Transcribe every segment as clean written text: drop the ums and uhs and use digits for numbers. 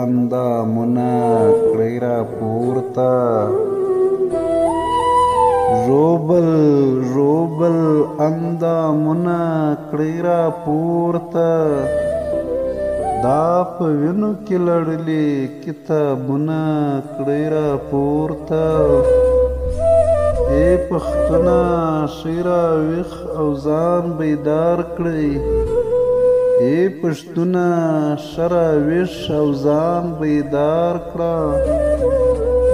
اندامونه کړئ را پورته ژوبل ژوبل اندامونه کړئ را پورته دا په وینو کې لړلي کتابونه کړئ را پورته ای پښتونه شئ راویښ او ځان بیدار کړئ ای پښتونه شه راویښ او ځان بیدار کړه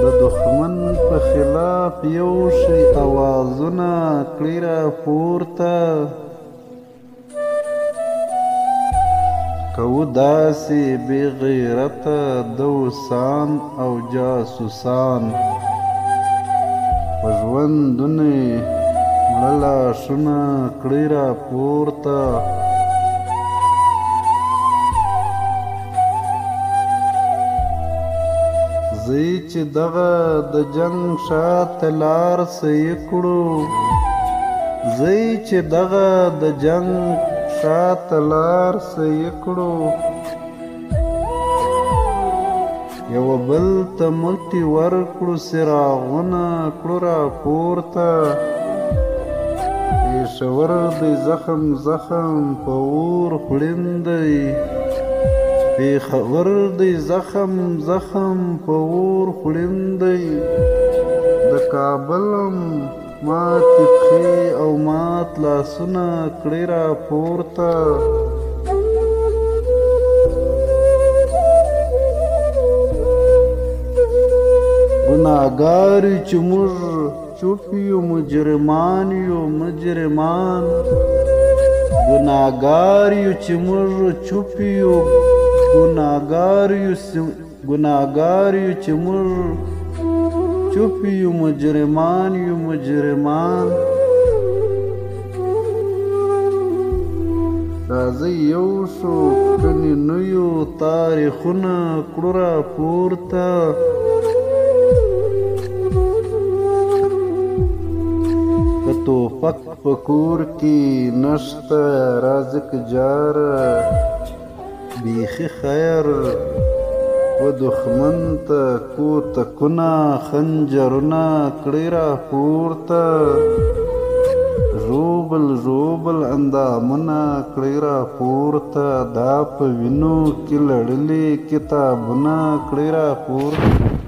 د دښمن په خلاف یو شئ اوازونه کړئ را پورته کو داسې بې غیرته دوسان او جاسوسان په ژوندونه مړه لاشونه کړئ را پورته ځئ چې دغه د جنګ شاته لار صحیح کړو ځئ چې دغه د جنګ شاته لار صحیح کړو یو بل ته مټې ورکړو څراغونه کړو را پورته پېښور دی زخم زخم په اور خوړین دی پېښور دی زخم زخم په اور خوړین دی د کابلم ماتې پښې او مات لاسونه کړئ را پورته ګناهګار یو چې موږ چوپ یو مجرمان یو مجرمان ګناهګار یو چې موږ چوپ یو ګناهګار یو چې موږ چوپ یو مجرمان یو مجرمان راځئ یو شو کنې نه یو تاریخونه کړو را پورته که توپک په کور کې نشته رازق جاره بیخي خیر و دښمن ته کوتکونه خنجرونه کړئ را پورته ژوبل ژوبل اندامونه کړئ را پورته دا په وینو کې لړلي کتابونه کړئ را پورته